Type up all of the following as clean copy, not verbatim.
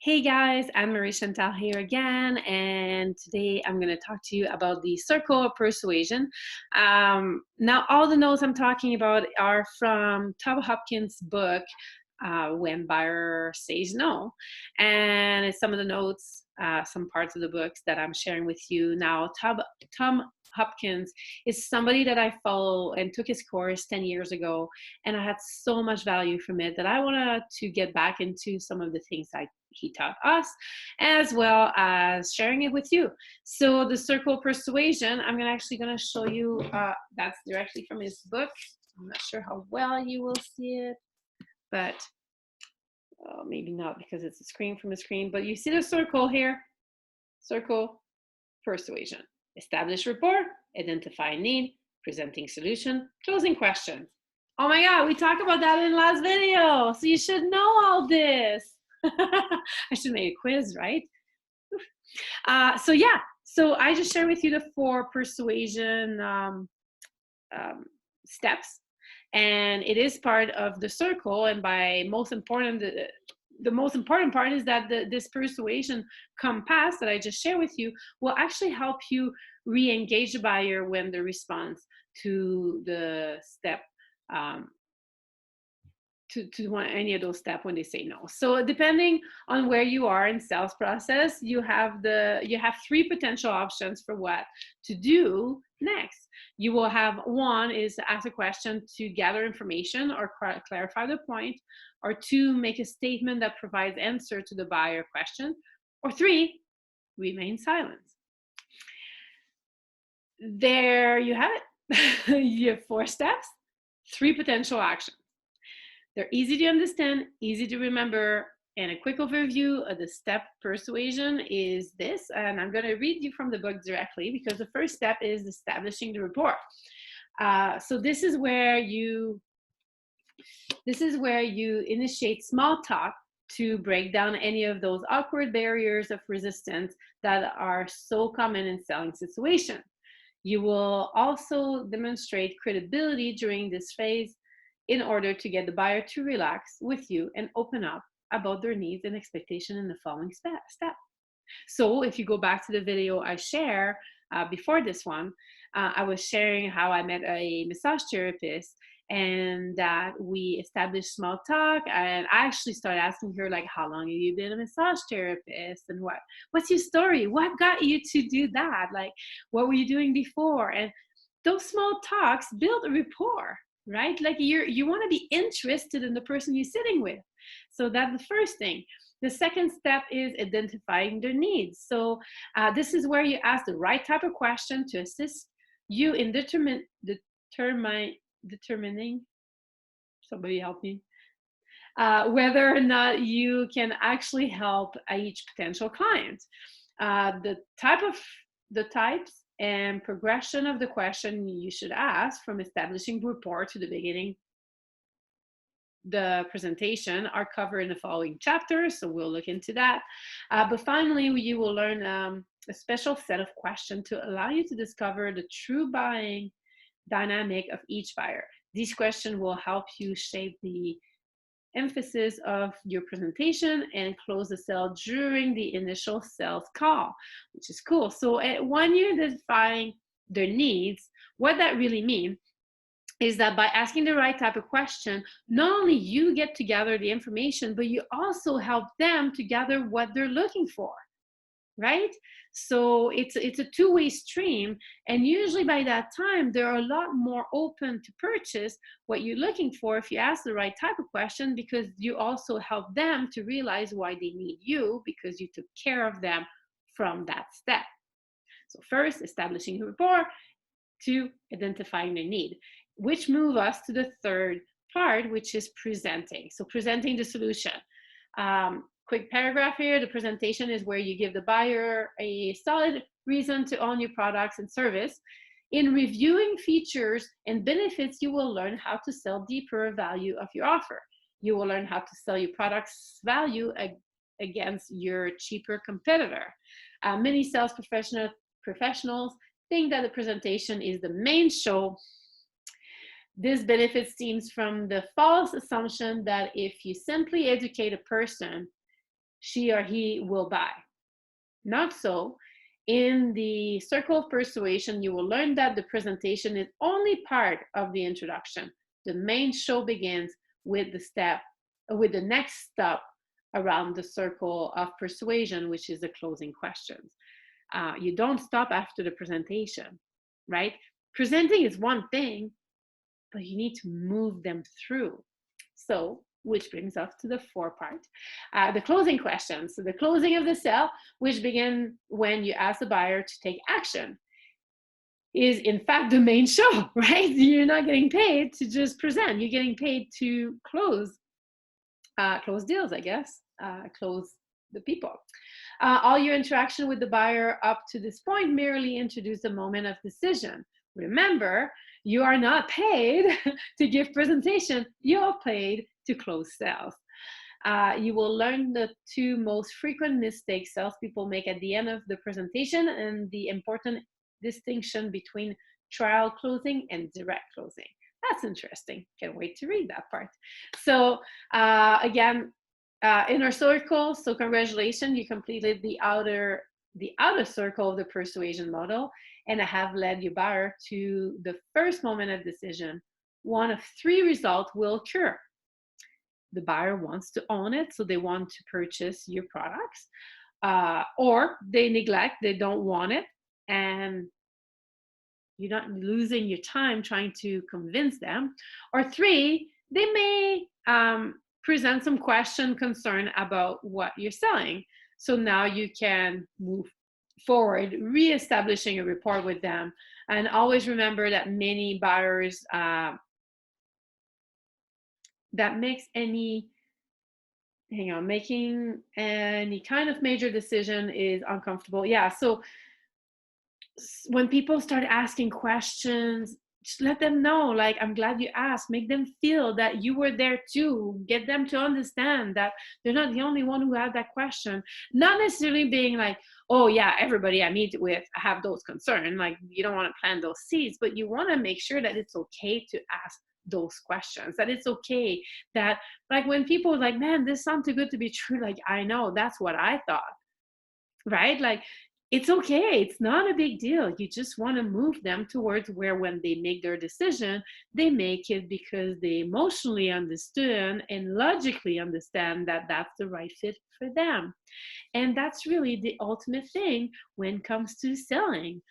Hey guys, I'm Marie Chantal here again, and today I'm going to talk to you about the circle of persuasion. Now, all the notes I'm talking about are from Hopkins' book, When Buyer Says No. And it's some of the notes, some parts of the books that I'm sharing with you now. Tom Hopkins is somebody that I follow and took his course 10 years ago, and I had so much value from it that I wanted to get back into some of the things he taught us, as well as sharing it with you. So the circle of persuasion, I'm actually going to show you, that's directly from his book. I'm not sure how well you will see it, but maybe not because it's a screen from a screen, but you see the circle here, circle persuasion. Establish rapport, identify need, presenting solution, closing questions. Oh my God, we talked about that in the last video. So you should know all this. I should make a quiz, right? So yeah, so I just share with you the 4 persuasion steps, and it is part of the circle. And by most important, the most important part is that this persuasion compass that I just shared with you will actually help you re-engage the buyer when the response to the step to any of those steps when they say no. So depending on where you are in sales process, you have 3 potential options for what to do next. You will have, one is to ask a question to gather information or clarify the point, or 2, make a statement that provides answer to the buyer question, or 3, remain silent. There you have it. You have 4 steps, 3 potential actions. They're easy to understand, easy to remember, and a quick overview of the step persuasion is this, and I'm going to read you from the book directly because the first step is establishing the rapport. So this is where you initiate small talk to break down any of those awkward barriers of resistance that are so common in selling situations. You will also demonstrate credibility during this phase in order to get the buyer to relax with you and open up about their needs and expectation in the following step. So if you go back to the video I share before this one, I was sharing how I met a massage therapist and that we established small talk, and I actually started asking her, like, how long have you been a massage therapist, and what's your story, what got you to do that, like what were you doing before? And those small talks build a rapport, right? Like you want to be interested in the person you're sitting with. So that's the first thing. The second step is identifying their needs. So this is where you ask the right type of question to assist you in determining, somebody help me, whether or not you can actually help each potential client. The types and progression of the question you should ask, from establishing rapport to the beginning the presentation, are covered in the following chapters, so we'll look into that. But finally, you will learn a special set of questions to allow you to discover the true buying dynamic of each buyer. These questions will help you shape the emphasis of your presentation and close the sale during the initial sales call, which is cool. So when you're identifying their needs, what that really means is that by asking the right type of question, not only you get to gather the information, but you also help them to gather what they're looking for, right? So it's a two-way stream, and usually by that time they're a lot more open to purchase what you're looking for if you ask the right type of question, because you also help them to realize why they need you, because you took care of them from that step. So first, establishing rapport, 2, identifying their need, which move us to the third part, which is presenting. So presenting the solution. Quick paragraph here. The presentation is where you give the buyer a solid reason to own your products and service. In reviewing features and benefits, you will learn how to sell deeper value of your offer. You will learn how to sell your product's value against your cheaper competitor. Many sales professionals think that the presentation is the main show. This benefit stems from the false assumption that if you simply educate a person, she or he will buy. Not so. In the circle of persuasion, you will learn that the presentation is only part of the introduction. The main show begins with the next step around the circle of persuasion, which is the closing questions. You don't stop after the presentation, right? Presenting is one thing, but you need to move them through. So, which brings us to the fourth part, the closing questions. So the closing of the sale, which begin when you ask the buyer to take action, is in fact the main show, right? You're not getting paid to just present. You're getting paid to close deals, I guess, close the people. All your interaction with the buyer up to this point merely introduce the moment of decision. Remember, you are not paid to give presentation. You're paid to close sales. You will learn the two most frequent mistakes salespeople make at the end of the presentation and the important distinction between trial closing and direct closing. That's interesting. Can't wait to read that part. So again, inner circle. So congratulations, you completed the outer circle of the persuasion model, and I have led your buyer to the first moment of decision. One of three results will occur. The buyer wants to own it, so they want to purchase your products, or they neglect, they don't want it, and you're not losing your time trying to convince them. Or three, they may present some question, concern about what you're selling. So now you can move forward, reestablishing a rapport with them. And always remember that many buyers making any kind of major decision is uncomfortable. Yeah, so when people start asking questions, just let them know, like, I'm glad you asked. Make them feel that you were there too. Get them to understand that they're not the only one who had that question. Not necessarily being like, oh yeah, everybody I meet with have those concerns. Like, you don't want to plant those seeds, but you want to make sure that it's okay to ask those questions, that it's okay, that like when people are like, man, this sounds too good to be true, like, I know, that's what I thought, right? Like, it's okay. It's not a big deal. You just want to move them towards where when they make their decision, they make it because they emotionally understand and logically understand that that's the right fit for them. And that's really the ultimate thing when it comes to selling.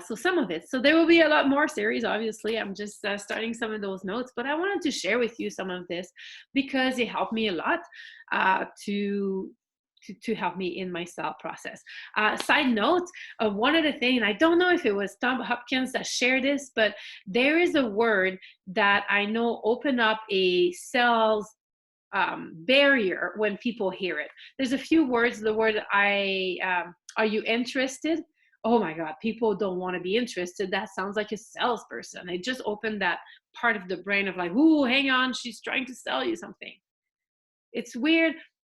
So some of it. So there will be a lot more series, obviously. I'm just starting some of those notes, but I wanted to share with you some of this because it helped me a lot to help me in my sale process. Side note, one of the things, I don't know if it was Tom Hopkins that shared this, but there is a word that I know open up a sales barrier when people hear it. There's a few words, the word are you interested? Oh my God, people don't want to be interested. That sounds like a salesperson. It just opened that part of the brain of like, ooh, hang on, she's trying to sell you something. It's weird,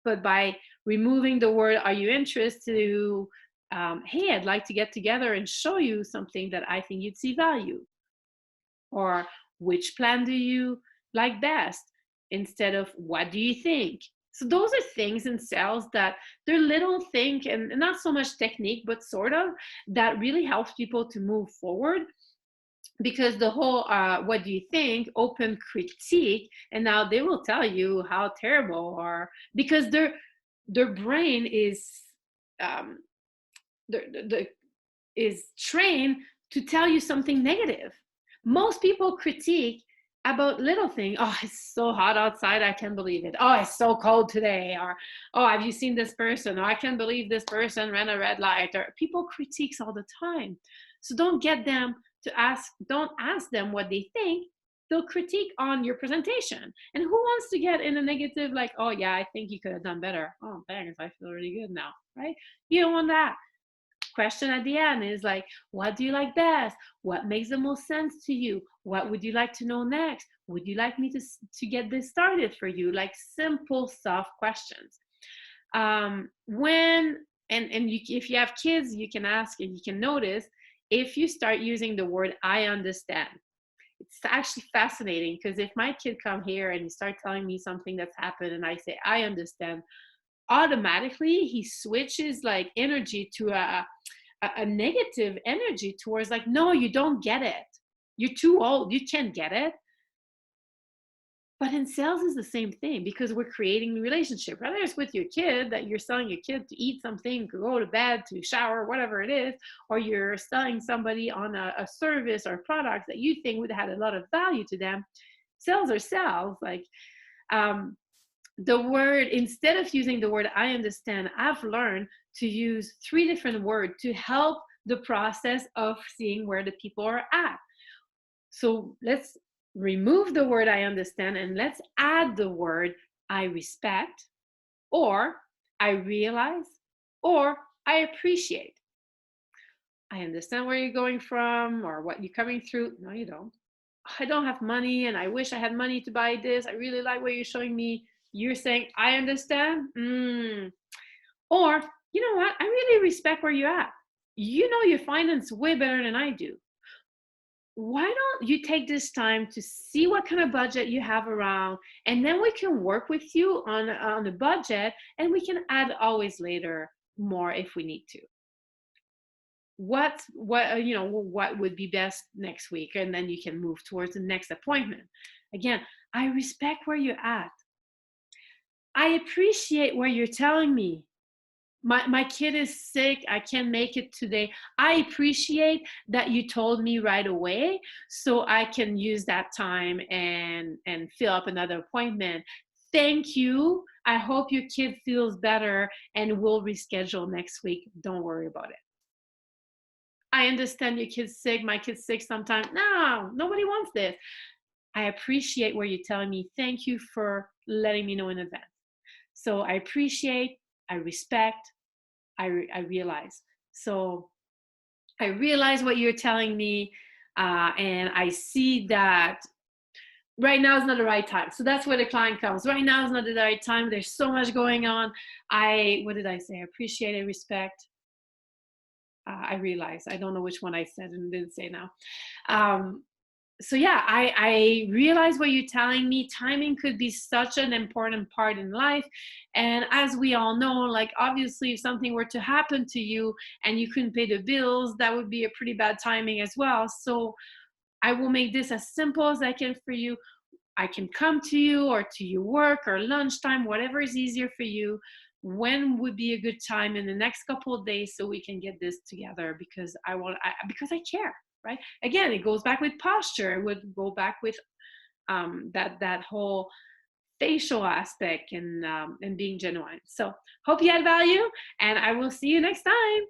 but by removing the word, are you interested, hey, I'd like to get together and show you something that I think you'd see value. Or which plan do you like best? Instead of what do you think? So those are things in sales that they're little thing and not so much technique, but sort of that really helps people to move forward, because the whole what do you think open critique, and now they will tell you how terrible, or because their brain is um, is trained to tell you something negative. Most people critique about little things. Oh, it's so hot outside, I can't believe it. Oh, it's so cold today. Or, oh, have you seen this person? Or, I can't believe this person ran a red light. Or people critiques all the time. So don't ask them what they think. They'll critique on your presentation. And who wants to get in a negative, like, oh yeah, I think you could have done better. Oh, thanks, I feel really good now, right? You don't want that. Question at the end is like, what do you like best? What makes the most sense to you? What would you like to know next? Would you like me to get this started for you? Like simple, soft questions. If you have kids, you can ask and you can notice if you start using the word I understand. It's actually fascinating, because if my kid come here and he start telling me something that's happened and I say I understand, automatically he switches like energy to a negative energy towards like, no, you don't get it. You're too old. You can't get it. But in sales is the same thing because we're creating a relationship, whether it's with your kid that you're selling your kid to eat something, to go to bed, to shower, whatever it is, or you're selling somebody on a service or product that you think would have a lot of value to them. Sales are sales. Like um, the word, instead of using the word I understand, I've learned to use 3 different words to help the process of seeing where the people are at. So let's remove the word I understand and let's add the word I respect, or I realize, or I appreciate. I understand where you're going from or what you're coming through. No, you don't. I don't have money and I wish I had money to buy this. I really like what you're showing me. You're saying, I understand. Or, you know what? I really respect where you're at. You know your finance way better than I do. Why don't you take this time to see what kind of budget you have around, and then we can work with you on the budget, and we can add always later more if we need to. What would be best next week, and then you can move towards the next appointment. Again, I respect where you're at. I appreciate what you're telling me. My kid is sick. I can't make it today. I appreciate that you told me right away so I can use that time and fill up another appointment. Thank you. I hope your kid feels better and we'll reschedule next week. Don't worry about it. I understand your kid's sick. My kid's sick sometimes. No, nobody wants this. I appreciate what you're telling me. Thank you for letting me know in advance. So I appreciate, I respect, I realize. So I realize what you're telling me, and I see that right now is not the right time. So that's where the client comes. Right now is not the right time. There's so much going on. What did I say? I appreciate, I respect. I realize. I don't know which one I said and didn't say now. So yeah, I realize what you're telling me. Timing could be such an important part in life. And as we all know, like obviously if something were to happen to you and you couldn't pay the bills, that would be a pretty bad timing as well. So I will make this as simple as I can for you. I can come to you or to your work or lunchtime, whatever is easier for you. When would be a good time in the next couple of days so we can get this together, because because I care, right? Again, it goes back with posture. It would go back with that whole facial aspect and being genuine. So hope you had value, and I will see you next time.